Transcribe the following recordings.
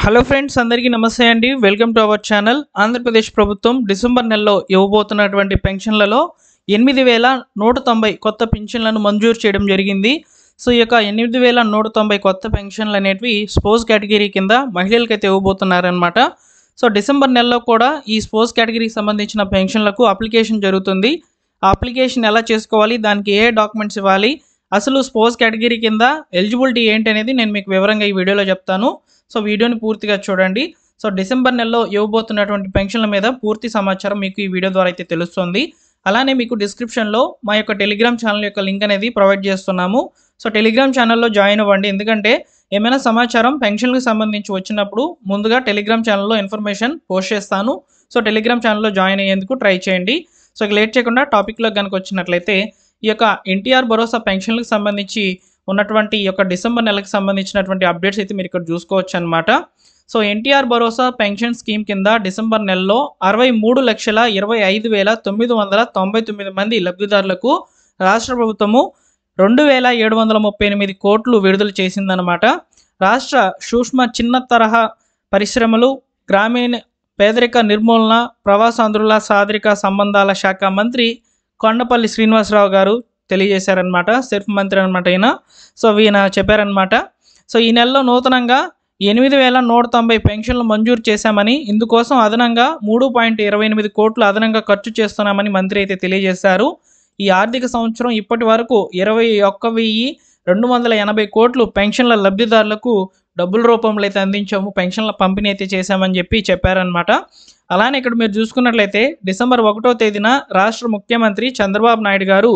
Hello friends, అందరికీ నమస్తే అండి. Welcome to our channel. Andhra Pradesh ప్రభుత్వం డిసెంబర్ నెలలో ఇవ్వబోతున్నటువంటి పెన్షన్లలో 8,190 కొత్త పెన్షన్లను మంజూరు చేయడం జరిగింది. సో ఈ యొక్క 8,190 కొత్త పెన్షన్లు అనేటివి స్పోర్ట్స్ కేటగిరీ కింద మహిళలకైతే ఇవ్వబోతున్నారనమాట. సో డిసెంబర్ నెలలో కూడా ఈ స్పోర్ట్స్ కేటగిరీకి సంబంధించిన పెన్షన్లకు అప్లికేషన్ జరుగుతుంది. ఆ అప్లికేషన్ ఎలా చేసుకోవాలి, దానికి ఏ డాక్యుమెంట్స్ ఇవ్వాలి, అసలు స్పోర్ట్స్ కేటగిరీ కింద ఎలిజిబిలిటీ ఏంటి అనేది నేను మీకు వివరంగా ఈ వీడియోలో చెప్తాను. సో వీడియోని పూర్తిగా చూడండి. సో డిసెంబర్ నెలలో ఇవ్వబోతున్నటువంటి పెన్షన్ల మీద పూర్తి సమాచారం మీకు ఈ వీడియో ద్వారా అయితే తెలుస్తుంది. అలానే మీకు డిస్క్రిప్షన్లో మా యొక్క టెలిగ్రామ్ ఛానల్ యొక్క లింక్ అనేది ప్రొవైడ్ చేస్తున్నాము. సో టెలిగ్రామ్ ఛానల్లో జాయిన్ అవ్వండి. ఎందుకంటే ఏమైనా సమాచారం పెన్షన్లకు సంబంధించి వచ్చినప్పుడు ముందుగా టెలిగ్రామ్ ఛానల్లో ఇన్ఫర్మేషన్ పోస్ట్ చేస్తాను. సో టెలిగ్రామ్ ఛానల్లో జాయిన్ అయ్యేందుకు ట్రై చేయండి. సో లేట్ చేయకుండా టాపిక్లో కనుక వచ్చినట్లయితే ఈ యొక్క ఎన్టీఆర్ భరోసా పెన్షన్లకు సంబంధించి ఉన్నటువంటి ఈ యొక్క డిసెంబర్ నెలకు సంబంధించినటువంటి అప్డేట్స్ అయితే మీరు ఇక్కడ చూసుకోవచ్చు అనమాట. సో ఎన్టీఆర్ భరోసా పెన్షన్ స్కీమ్ కింద డిసెంబర్ నెలలో 63,25,999 మంది లబ్ధిదారులకు రాష్ట్ర ప్రభుత్వము 2,738 కోట్లు విడుదల చేసిందనమాట. రాష్ట్ర సూక్ష్మ చిన్న తరహా పరిశ్రమలు, గ్రామీణ పేదరిక నిర్మూలన, ప్రవాసాంధ్రుల సాదరిక సంబంధాల శాఖ మంత్రి కొండపల్లి శ్రీనివాసరావు గారు తెలియజేశారనమాట. సెల్ఫ్ మంత్రి అనమాట ఈయన. సో ఈయన చెప్పారనమాట. సో ఈ నెలలో నూతనంగా 8,190 పెన్షన్లు మంజూరు చేశామని, ఇందుకోసం అదనంగా 3.28 కోట్లు అదనంగా ఖర్చు చేస్తున్నామని మంత్రి అయితే తెలియజేశారు. ఈ ఆర్థిక సంవత్సరం ఇప్పటి వరకు 21,280 కోట్లు పెన్షన్ల లబ్ధిదారులకు డబ్బుల రూపంలో అయితే అందించాము, పెన్షన్ల పంపిణీ అయితే చేశామని చెప్పారనమాట. అలానే ఇక్కడ మీరు చూసుకున్నట్లయితే డిసెంబర్ 1వ తేదీన రాష్ట్ర ముఖ్యమంత్రి చంద్రబాబు నాయుడు గారు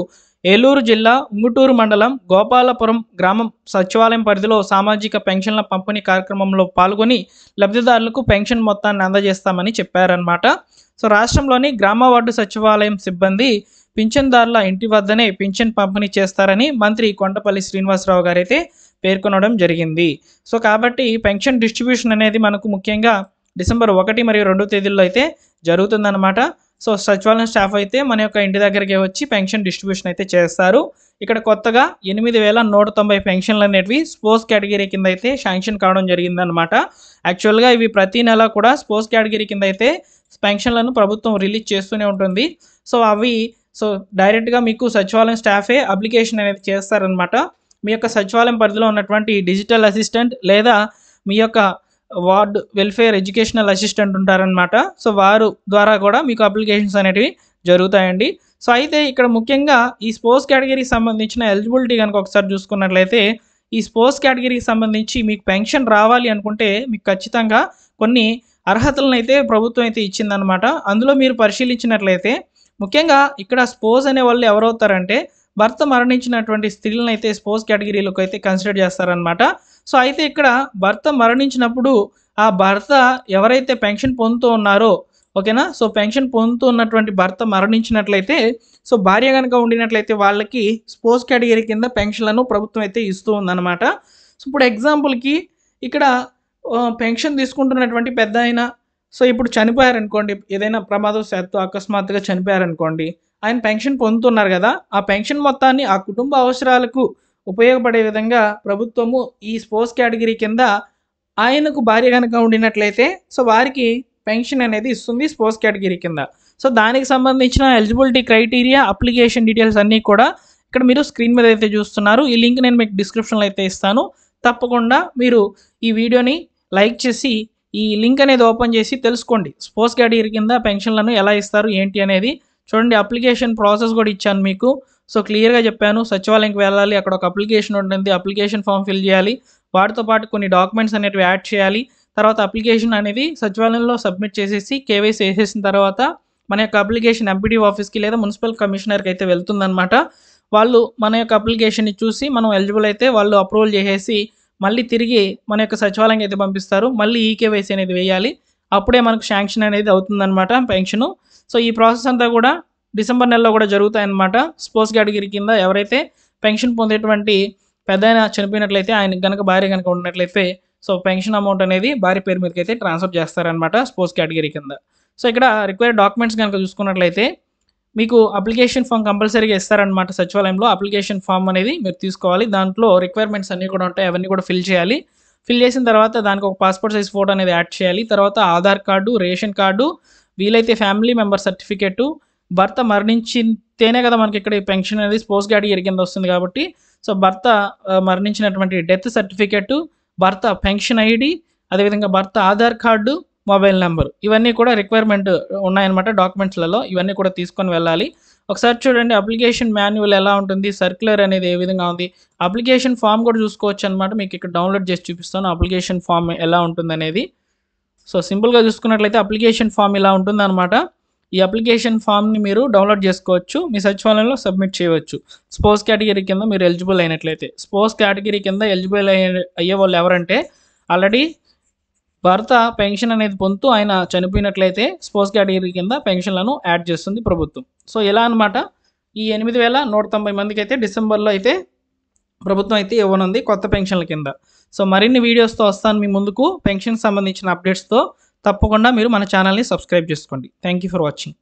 ఏలూరు జిల్లా ఉంగుటూరు మండలం గోపాలపురం గ్రామం సచివాలయం పరిధిలో సామాజిక పెన్షన్ల పంపిణీ కార్యక్రమంలో పాల్గొని లబ్ధిదారులకు పెన్షన్ మొత్తాన్ని అందజేస్తామని చెప్పారనమాట. సో రాష్ట్రంలోని గ్రామ వార్డు సచివాలయం సిబ్బంది పింఛన్దారుల ఇంటి వద్దనే పింఛన్ పంపిణీ చేస్తారని మంత్రి కొండపల్లి శ్రీనివాసరావు గారు అయితే పేర్కొనడం జరిగింది. సో కాబట్టి పెన్షన్ డిస్ట్రిబ్యూషన్ అనేది మనకు ముఖ్యంగా డిసెంబర్ 1 మరియు 2 తేదీల్లో అయితే జరుగుతుందన్నమాట. సో సచివాలయం స్టాఫ్ అయితే మన యొక్క ఇంటి దగ్గరికి వచ్చి పెన్షన్ డిస్ట్రిబ్యూషన్ అయితే చేస్తారు. ఇక్కడ కొత్తగా 8,190 పెన్షన్లు అనేటివి స్పోర్ట్స్ కేటగిరీ కింద అయితే శాంక్షన్ కావడం జరిగిందనమాట. యాక్చువల్గా ఇవి ప్రతి నెల కూడా స్పోర్ట్స్ కేటగిరీ కింద అయితే పెన్షన్లను ప్రభుత్వం రిలీజ్ చేస్తూనే ఉంటుంది. సో అవి డైరెక్ట్గా మీకు సచివాలయం స్టాఫే అప్లికేషన్ అనేది చేస్తారనమాట. మీ యొక్క సచివాలయం పరిధిలో ఉన్నటువంటి డిజిటల్ అసిస్టెంట్ లేదా మీ యొక్క వార్డ్ వెల్ఫేర్ ఎడ్యుకేషనల్ అసిస్టెంట్ ఉంటారనమాట. సో వారు ద్వారా కూడా మీకు అప్లికేషన్స్ అనేటివి జరుగుతాయండి. సో అయితే ఇక్కడ ముఖ్యంగా ఈ స్పోర్ట్స్ కేటగిరీకి సంబంధించిన ఎలిజిబిలిటీ కనుక ఒకసారి చూసుకున్నట్లయితే ఈ స్పోర్ట్స్ కేటగిరీకి సంబంధించి మీకు పెన్షన్ రావాలి అనుకుంటే మీకు ఖచ్చితంగా కొన్ని అర్హతలను అయితే ప్రభుత్వం అయితే ఇచ్చిందనమాట. అందులో మీరు పరిశీలించినట్లయితే ముఖ్యంగా ఇక్కడ స్పోర్ట్స్ అనే వాళ్ళు ఎవరవుతారంటే భర్త మరణించినటువంటి స్త్రీలను అయితే స్పోర్ట్స్ కేటగిరీలోకి అయితే కన్సిడర్ చేస్తారనమాట. సో అయితే ఇక్కడ భర్త మరణించినప్పుడు ఆ భర్త ఎవరైతే పెన్షన్ పొందుతూ ఉన్నారో, ఓకేనా, సో పెన్షన్ పొందుతూ ఉన్నటువంటి భర్త మరణించినట్లయితే సో భార్య కనుక ఉండినట్లయితే వాళ్ళకి స్పోర్ట్స్ కేటగిరీ కింద పెన్షన్లను ప్రభుత్వం అయితే ఇస్తూ ఉందన్నమాట. సో ఇప్పుడు ఎగ్జాంపుల్కి ఇక్కడ పెన్షన్ తీసుకుంటున్నటువంటి పెద్ద ఆయన సో ఇప్పుడు చనిపోయారనుకోండి, ఏదైనా ప్రమాదవశాత్తు అకస్మాత్తుగా చనిపోయారనుకోండి, ఆయన పెన్షన్ పొందుతున్నారు కదా, ఆ పెన్షన్ మొత్తాన్ని ఆ కుటుంబ అవసరాలకు ఉపయోగపడే విధంగా ప్రభుత్వము ఈ స్పోర్ట్స్ కేటగిరీ కింద ఆయనకు భార్య కనుక ఉండినట్లయితే సో వారికి పెన్షన్ అనేది ఇస్తుంది స్పోర్ట్స్ కేటగిరీ కింద. సో దానికి సంబంధించిన ఎలిజిబిలిటీ క్రైటీరియా, అప్లికేషన్ డీటెయిల్స్ అన్నీ కూడా ఇక్కడ మీరు స్క్రీన్ మీద అయితే చూస్తున్నారు. ఈ లింక్ నేను మీకు డిస్క్రిప్షన్లో అయితే ఇస్తాను. తప్పకుండా మీరు ఈ వీడియోని లైక్ చేసి ఈ లింక్ అనేది ఓపెన్ చేసి తెలుసుకోండి స్పోర్ట్స్ కేటగిరీ కింద పెన్షన్లను ఎలా ఇస్తారు ఏంటి అనేది. చూడండి, అప్లికేషన్ ప్రాసెస్ కూడా ఇచ్చాను మీకు. సో క్లియర్గా చెప్పాను, సచివాలయంకి వెళ్ళాలి, అక్కడ ఒక అప్లికేషన్ ఉంటుంది, అప్లికేషన్ ఫామ్ ఫిల్ చేయాలి, వాటితో పాటు కొన్ని డాక్యుమెంట్స్ అనేవి యాడ్ చేయాలి. తర్వాత అప్లికేషన్ అనేది సచివాలయంలో సబ్మిట్ చేసేసి కేవైసీ వేసేసిన తర్వాత మన యొక్క అప్లికేషన్ ఎంపీడీ ఆఫీస్కి లేదా మున్సిపల్ కమిషనర్కి అయితే వెళ్తుందన్నమాట. వాళ్ళు మన యొక్క అప్లికేషన్ని చూసి మనం ఎలిజిబుల్ అయితే వాళ్ళు అప్రూవల్ చేసేసి మళ్ళీ తిరిగి మన యొక్క సచివాలయంకి అయితే పంపిస్తారు. మళ్ళీ ఈకేవైసీ అనేది వేయాలి, అప్పుడే మనకు శాంక్షన్ అనేది అవుతుందన్నమాట పెన్షను. సో ఈ ప్రాసెస్ అంతా కూడా డిసెంబర్ నెలలో కూడా జరుగుతాయన్నమాట. స్పోర్ట్స్ కేటగిరీ కింద ఎవరైతే పెన్షన్ పొందేటువంటి పెద్ద ఆయన చనిపోయినట్లయితే, ఆయన కనుక భార్య కనుక ఉన్నట్లయితే సో పెన్షన్ అమౌంట్ అనేది భార్య పేరు మీదకి అయితే ట్రాన్స్ఫర్ చేస్తారనమాట స్పోర్ట్స్ కేటగిరీ కింద. సో ఇక్కడ రిక్వైర్డ్ డాక్యుమెంట్స్ కనుక చూసుకున్నట్లయితే మీకు అప్లికేషన్ ఫామ్ కంపల్సరీగా ఇస్తారనమాట. సచివాలయంలో అప్లికేషన్ ఫామ్ అనేది మీరు తీసుకోవాలి. దాంట్లో రిక్వైర్మెంట్స్ అన్నీ కూడా ఉంటాయి, అవన్నీ కూడా ఫిల్ చేయాలి. ఫిల్ చేసిన తర్వాత దానికి ఒక పాస్పోర్ట్ సైజ్ ఫోటో అనేది యాడ్ చేయాలి. తర్వాత ఆధార్ కార్డు, రేషన్ కార్డు, వీలైతే ఫ్యామిలీ మెంబర్ సర్టిఫికేటు, భర్త మరణించితేనే కదా మనకి ఇక్కడ ఈ పెన్షన్ అనేది స్పోర్ట్స్ కేటగిరీ కింద వస్తుంది కాబట్టి, సో భర్త మరణించినటువంటి డెత్ సర్టిఫికేటు, భర్త పెన్షన్ ఐడి, అదేవిధంగా భర్త ఆధార్ కార్డు, మొబైల్ నెంబర్, ఇవన్నీ కూడా రిక్వైర్మెంట్ ఉన్నాయన్నమాట డాక్యుమెంట్స్లలో. ఇవన్నీ కూడా తీసుకొని వెళ్ళాలి. ఒకసారి చూడండి అప్లికేషన్ మాన్యువల్ ఎలా ఉంటుంది, సర్క్యులర్ అనేది ఏ విధంగా ఉంది, అప్లికేషన్ ఫామ్ కూడా చూసుకోవచ్చు అనమాట. మీకు ఇక్కడ డౌన్లోడ్ చేసి చూపిస్తాను అప్లికేషన్ ఫామ్ ఎలా ఉంటుంది అనేది. సో సింపుల్గా చూసుకున్నట్లయితే అప్లికేషన్ ఫామ్ ఇలా ఉంటుంది అనమాట. ఈ అప్లికేషన్ ఫామ్ని మీరు డౌన్లోడ్ చేసుకోవచ్చు, మీ సచివాలయంలో సబ్మిట్ చేయవచ్చు. స్పోర్ట్స్ కేటగిరీ కింద మీరు ఎలిజిబుల్ అయినట్లయితే. స్పోర్ట్స్ కేటగిరీ కింద ఎలిజిబుల్ అయ్యే వాళ్ళు ఎవరంటే ఆల్రెడీ భర్త పెన్షన్ అనేది పొందుతూ ఆయన చనిపోయినట్లయితే స్పోర్ట్స్ కేటగిరీ కింద పెన్షన్లను యాడ్ చేస్తుంది ప్రభుత్వం. సో ఇలా అనమాట ఈ 8,190 మందికి అయితే డిసెంబర్లో అయితే ప్రభుత్వం అయితే ఇవ్వనుంది కొత్త పెన్షన్ల కింద. సో మరిన్ని వీడియోస్తో వస్తాను మీ ముందుకు పెన్షన్కి సంబంధించిన అప్డేట్స్తో. తప్పకుండా మీరు మన ఛానల్ని సబ్స్క్రైబ్ చేసుకోండి. Thank you for watching.